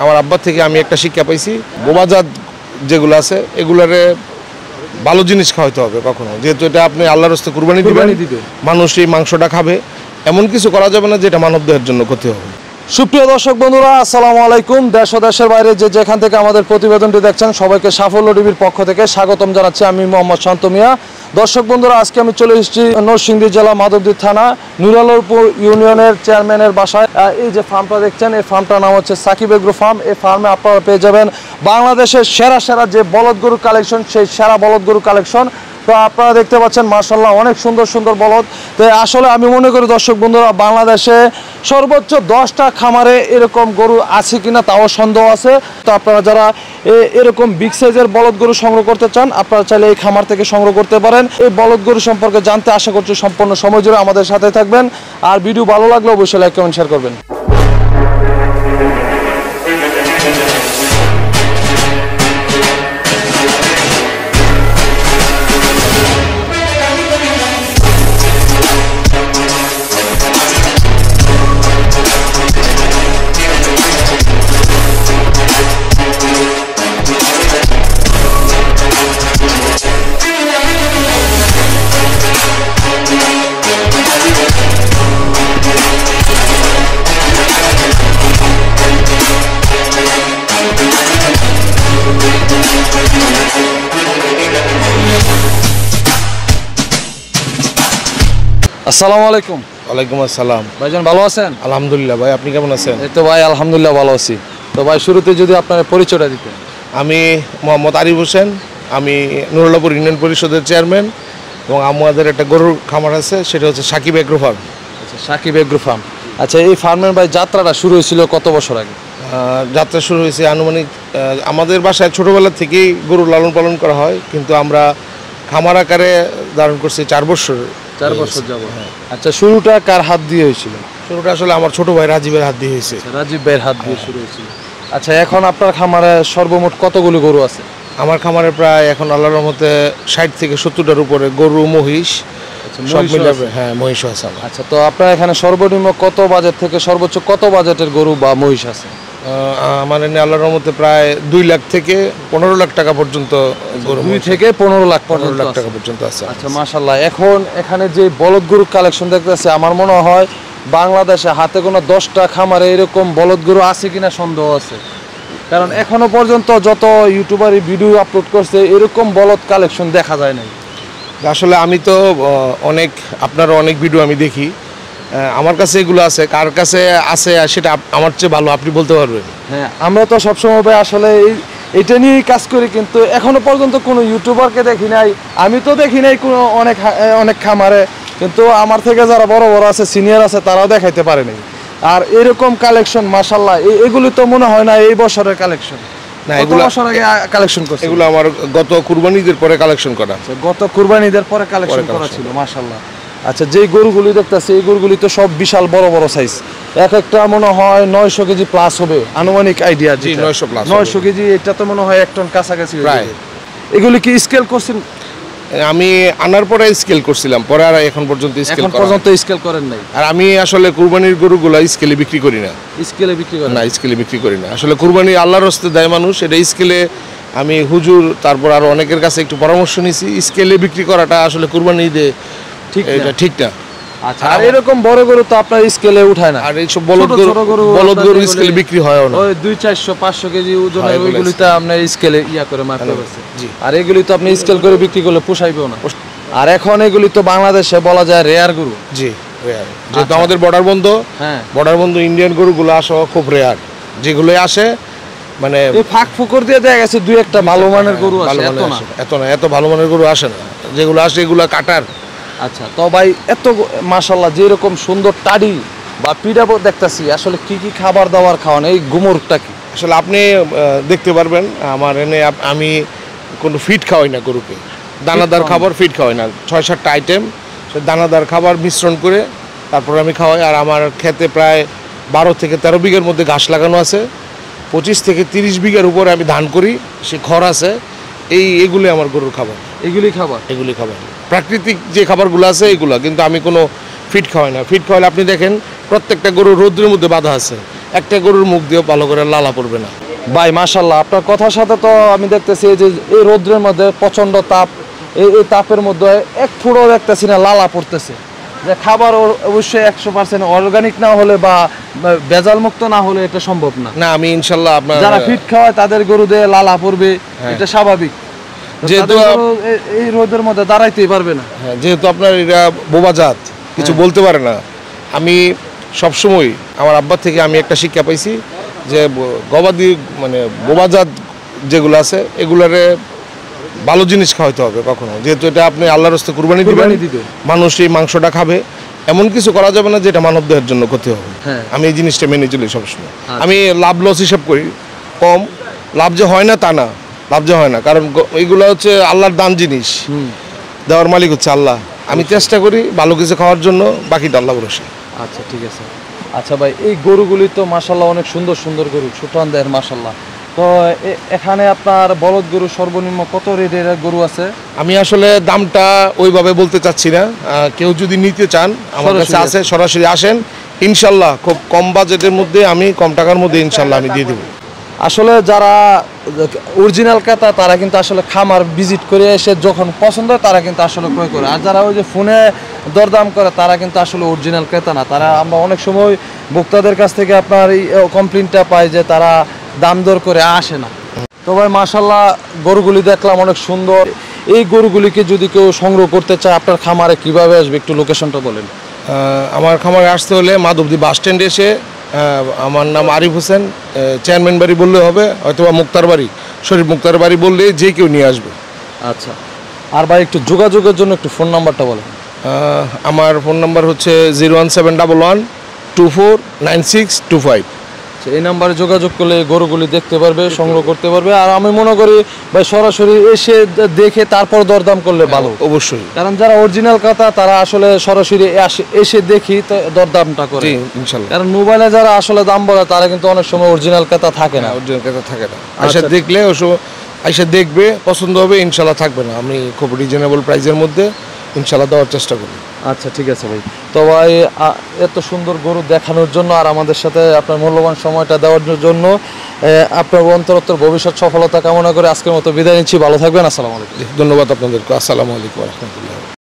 আমার আব্বার থেকে আমি একটা শিক্ষা পাইছি, বোমাজাত যেগুলো আছে এগুলারে ভালো জিনিস খাওয়াইতে হবে কখনো, যেহেতু এটা আপনি আল্লাহর রাস্তায় কুরবানি দিবে, মানুষ এই মাংসটা খাবে, এমন কিছু করা যাবে না যেটা মানবদেহের জন্য ক্ষতি হবে। সুপ্রিয় দর্শক বন্ধুরা, আসসালামু আলাইকুম। দেশ ও দেশের বাইরে যেখান থেকে আমাদের প্রতিবেদনটি দেখছেন সবাইকে সাফল্য টিভির পক্ষ থেকে স্বাগতম জানাচ্ছি। আমি মোহাম্মদ শান্ত মিয়া। দর্শক বন্ধুরা, আজকে আমি চলে এসেছি নরসিংদী জেলা মাধবদী থানা নুরালরপুর ইউনিয়নের চেয়ারম্যানের বাসায়। এই যে ফার্মটা দেখছেন, এই ফার্মটার নাম হচ্ছে সাকিব এগ্রো ফার্ম। এই ফার্মে আপনারা পেয়ে যাবেন বাংলাদেশের সেরা যে বলদ গরু কালেকশন, সেই সেরা বলদ গরু কালেকশন। তো আপনারা দেখতে পাচ্ছেন মাশাআল্লাহ অনেক সুন্দর বলদ। তো আসলে আমি মনে করি দর্শক বন্ধুরা, বাংলাদেশে সর্বোচ্চ 10টা খামারে এরকম গরু আছে কিনা তাও সন্দেহ আছে। তো আপনারা যারা এরকম বিগ সাইজের বলদ গরু সংগ্রহ করতে চান, আপনারা চাইলে এই খামার থেকে সংগ্রহ করতে পারেন। এই বলদ গরু সম্পর্কে জানতে আশা করছি সম্পূর্ণ সময় জুড়ে আমাদের সাথে থাকবেন। আর ভিডিও ভালো লাগলে অবশ্যই লাইক কমেন্ট শেয়ার করবেন। আসসালামু আলাইকুম। ওয়ালাইকুম আসসালাম। ভাইজান ভালো আছেন? আলহামদুলিল্লাহ। ভাই আপনি কেমন আছেন? এই তো ভাই আলহামদুলিল্লাহ ভালো আছি। তো ভাই শুরুতে যদি আপনার পরিচয়টা দিতেন। আমি মোহাম্মদ আরিফ হোসেন, আমি নুরালরপুর ইউনিয়ন পরিষদের চেয়ারম্যান, এবং আমাদের একটা গরুর খামার আছে, সেটা হচ্ছে সাকিব এগ্রো ফার্ম। আচ্ছা, সাকিব এগ্রো ফার্ম। আচ্ছা, এই ফার্মের ভাই যাত্রাটা শুরু হয়েছিল কত বছর আগে? যাত্রা শুরু হয়েছে আনুমানিক, আমাদের বাসায় ছোটোবেলা থেকেই গরু লালন পালন করা হয়, কিন্তু আমরা খামার আকারে ধারণ করছি 4 বছর। 4 বছর যাব। আচ্ছা, শুরুটা কার হাত দিয়ে হয়েছিল? শুরুটা আসলে আমার ছোট ভাই রাজীবের হাত দিয়ে হয়েছে। রাজীব ভাইয়ের হাত দিয়ে শুরু হয়েছিল। আচ্ছা, এখন আপনার খামারে সর্বমোট কতগুলো গরু আছে? আমার খামারে প্রায় এখন আল্লাহর রহমতে 60 থেকে 70টার উপরে গরু, মহিষ সব মিলে। হ্যাঁ, মহিষও আছে। আচ্ছা, তো আপনার এখানে সর্বনিম্ন কত বাজেট থেকে সর্বোচ্চ কত বাজেটের গরু বা মহিষ আছে? আমার এনে আল্লাহর রহমতে প্রায় 2 লাখ থেকে 15 লাখ টাকা পর্যন্ত গরু। 2 থেকে 15 লাখ টাকা পর্যন্ত আছে। আচ্ছা, মাশাআল্লাহ। এখন এখানে যে বলদ গরু কালেকশন দেখতেছে, আমার মনে হয় বাংলাদেশে হাতে কোনো 10টা খামারে এরকম বলদ গরু আছে কিনা সন্দেহ আছে। কারণ এখনো পর্যন্ত যত ইউটিউবারই ভিডিও আপলোড করছে, এরকম বলদ কালেকশন দেখা যায় নাই। আসলে আমি তো আপনারও অনেক ভিডিও আমি দেখি, আমার কাছে এগুলো আছে। কার কাছে আছে সেটা আমার চেয়ে ভালো আপনি বলতে পারবেন। হ্যাঁ, আমরা তো সবসময় আসলে এটা নিয়েই কাজ করি, কিন্তু এখনো পর্যন্ত কোনো ইউটিউবারকে দেখি নাই, আমি তো দেখি নাই কোনো অনেক খামারে। কিন্তু আমার থেকে যারা বড় আছে, সিনিয়র আছে, তারাও দেখাইতে পারেনি। আর এরকম কালেকশন মাশাআল্লাহ, এগুলো তো মনে হয় না এই বছরের কালেকশন। না, এগুলো বছর আগে কালেকশন করছে। এগুলো আমার গত কুরবানিদের পরে কালেকশন করা। গত কুরবানিদের পরে কালেকশন করা ছিল মাশাআল্লাহ। আচ্ছা, যেই গরুগুলি দেখতেছি এই গরুগুলি তো সব বিশাল বড় সাইজ, এক একটা মনে হয় 900 কেজি প্লাস হবে আনুমানিক আইডিয়া। জি, 900 কেজি। এটা তো মনে হয় 1 টন কাছাকাছি প্রায়। এগুলি কি স্কেল করছেন? আমি আনার পরে স্কেল করছিলাম, পরে আর এখন পর্যন্ত স্কেল করেন নাই। আর আমি আসলে কুরবানির গরুগুলো স্কেলে বিক্রি করি না। স্কেলে বিক্রি করেন না? স্কেলে বিক্রি করি না। আসলে কুরবানি আল্লাহর রাস্তে দেয় মানুষ, এটা স্কেলে আমি হুজুর তারপর আর অনেকের কাছে একটু পরামর্শ নিয়েছি, স্কেলে বিক্রি করাটা আসলে কুরবানি ঈদে ঠিক না। আচ্ছা, আর এরকম বড় গরু তো আপনার স্কেলে উঠায় না। আর এইসব বলদ গরু স্কেলে বিক্রি হয় না। ওই 200, 400 কেজি ওজনের ওইগুলিতে আপনার স্কেলে করে মারতে পারছে। আর এগুলি তো আপনি স্কেল করে বিক্রি করলে পোষাইবেও না। আর এখন এগুলি তো বাংলাদেশে বলা যায় রেয়ার গরু। জি, রেয়ার। যেহেতু আমাদের বর্ডার বন্ধ ইন্ডিয়ান গরুগুলো আসা খুব রেয়ার। যেগুলো আসে মানে ফাঁক ফুকর দিয়ে দেখা গেছে 2-1টা ভালো মানের গরু আসে, এত ভালো মানের গরু আসে না। যেগুলো আসে এগুলো কাটার। আচ্ছা, তো ভাই এত মাশাআল্লাহ যেরকম সুন্দর টাডি বা পিডাবো দেখতেছি, আসলে কি খাবার দাবার খাওয়ান এই গুমরটা কি? আসলে আপনি দেখতে পারবেন আমার এনে আমি কোনো ফিড খাওয়াই না গরুকে, দানাদার খাবার ফিড খাওয়াই না। 6-7টা আইটেম দানাদার খাবার মিশ্রণ করে তারপর আমি খাওয়াই। আর আমার খেতে প্রায় 12 থেকে 13 বিঘার মধ্যে ঘাস লাগানো আছে, 25 থেকে 30 বিঘার উপরে আমি ধান করি, সে খড় আছে। এইগুলি আমার গরুর খাবার। এগুলি খাবার প্রাকৃতিক যে খাবারগুলো আছে এইগুলো, কিন্তু আমি কোনো ফিড খাওয়াই না। ফিড খাওয়ালে আপনি দেখেন প্রত্যেকটা গরু রোদ্রের মধ্যে বাঁধা আছে, একটা গরুর মুখ দিয়েও ভালো করে লালা পড়বে না। ভাই মাশাল্লাহ, আপনার কথার সাথে তো আমি দেখতেছি এই যে এই রৌদ্রের মধ্যে প্রচন্ড তাপ, এই তাপের মধ্যে এক ফুটও দেখতেছি না লালা পড়তেছে। যে খাবার অবশ্যই 100% অর্গানিক না হলে বা ভেজাল মুক্ত না হলে এটা সম্ভব না। না, আমি ইনশাল্লাহ আপনার যারা ফিট খাওয়ায় তাদের গরুতে লালা পড়বে, এটা স্বাভাবিক। যেহেতু এই রোদের মধ্যে দাঁড়াইতেই পারবে না। হ্যাঁ, যেহেতু আপনার এরা বোবাজাত, কিছু বলতে পারে না। আমি সবসময় আমার আব্বার থেকে আমি একটা শিক্ষা পাইছি যে গবাদি মানে বোবাজাত যেগুলো আছে এগুলারে ভালো জিনিস খাওয়াইতে হবে কখনো, যেহেতু এটা আপনি আল্লাহর রাস্তায় কুরবানি দিবে, মানুষ এই মাংসটা খাবে। এমন কিছু করা যাবে না যেটা মানব দেহের জন্য ক্ষতি হবে। আমি এই জিনিসটা মেনে চলি সবসময়। আমি লাভ লস হিসাব করি, কম লাভ যে হয় না তা না, লাভ যে হয় না, কারণ এইগুলো হচ্ছে আল্লাহর দান জিনিস, দেওয়ার মালিক হচ্ছে আল্লাহ। আমি চেষ্টা করি ভালো কিছু খাওয়ার জন্য, বাকিটা আল্লাহ ভরসা। আচ্ছা ঠিক আছে। আচ্ছা ভাই, এই গরুগুলি তো মাশাল্লাহ অনেক সুন্দর সুন্দর গরু, সুঠান দেহের মাশাল্লাহ। তো এখানে আপনার বলদ গরু সর্বনিম্ন কত রেটের গরু আছে? আমি আসলে দামটা ওইভাবে বলতে চাচ্ছি না। কেউ যদি নিতে চান আমার কাছে আছে, সরাসরি আসেন, ইনশাল্লাহ খুব কম বাজেটের মধ্যে, আমি কম টাকার মধ্যে ইনশাল্লাহ আমি দিয়ে দেবো। আসলে যারা অরিজিনাল ক্রেতা তারা কিন্তু আসলে খামার ভিজিট করে এসে যখন পছন্দ হয় তারা কিন্তু আসলে ক্রয় করে, আর যারা ওই যে ফোনে দরদাম করে তারা কিন্তু আসলে অরিজিনাল ক্রেতা না। তারা আমরা অনেক সময় ভোক্তাদের কাছ থেকে আপনার এই কমপ্লেনটা পাই যে তারা দাম দর করে আসে না। তো ভাই মাশাল্লাহ গরুগুলি দেখলাম অনেক সুন্দর। এই গরুগুলিকে যদি কেউ সংগ্রহ করতে চায় আপনার খামারে কিভাবে আসবে, একটু লোকেশনটা বলেন। আমার খামারে আসতে হলে মাধবদী বাস স্ট্যান্ডে এসে, আমার নাম আরিফ হোসেন, চেয়ারম্যান বাড়ি বললে হবে, হয়তো বা মুক্তার বাড়ি, শরীফ মুক্তার বাড়ি বললে যে কেউ নিয়ে আসবে। আচ্ছা, আর ভাই একটু যোগাযোগের জন্য একটু ফোন নাম্বারটা বলেন। আমার ফোন নাম্বার হচ্ছে 01711249625। এই নাম্বারে যোগাযোগ করলে গরুগুলি দেখতে পারবে, সংগ্রহ করতে পারবে। আর আমি মনে করি ভাই সরাসরি এসে দেখে তারপর দরদাম করলে ভালো। অবশ্যই, কারণ যারা অরিজিনাল কথা তারা আসলে সরাসরি এসে দেখি দরদামটা করে ইনশাআল্লাহ। কারণ মোবাইলে যারা আসলে দাম বলে তারা কিন্তু অনেক সময় অরিজিনাল কথা থাকে না, অরিজিনাল কথা থাকে না। আইসা দেখলে আইসা দেখবে, পছন্দ হবে, ইনশাআল্লাহ থাকবে না। আমি খুব রিজনেবল প্রাইসের মধ্যে ইনশাআল্লাহ দেওয়ার চেষ্টা করি। আচ্ছা ঠিক আছে ভাই। তো ভাই এত সুন্দর গরু দেখানোর জন্য আর আমাদের সাথে আপনার মূল্যবান সময়টা দেওয়ার জন্য আপনার অন্তরোত্তর ভবিষ্যৎ সফলতা কামনা করে আজকের মতো বিদায় নিচ্ছি। ভালো থাকবেন। আসসালামু আলাইকুম। ধন্যবাদ আপনাদেরকে। আসসালামু আলাইকুম ওয়া রাহমাতুল্লাহ।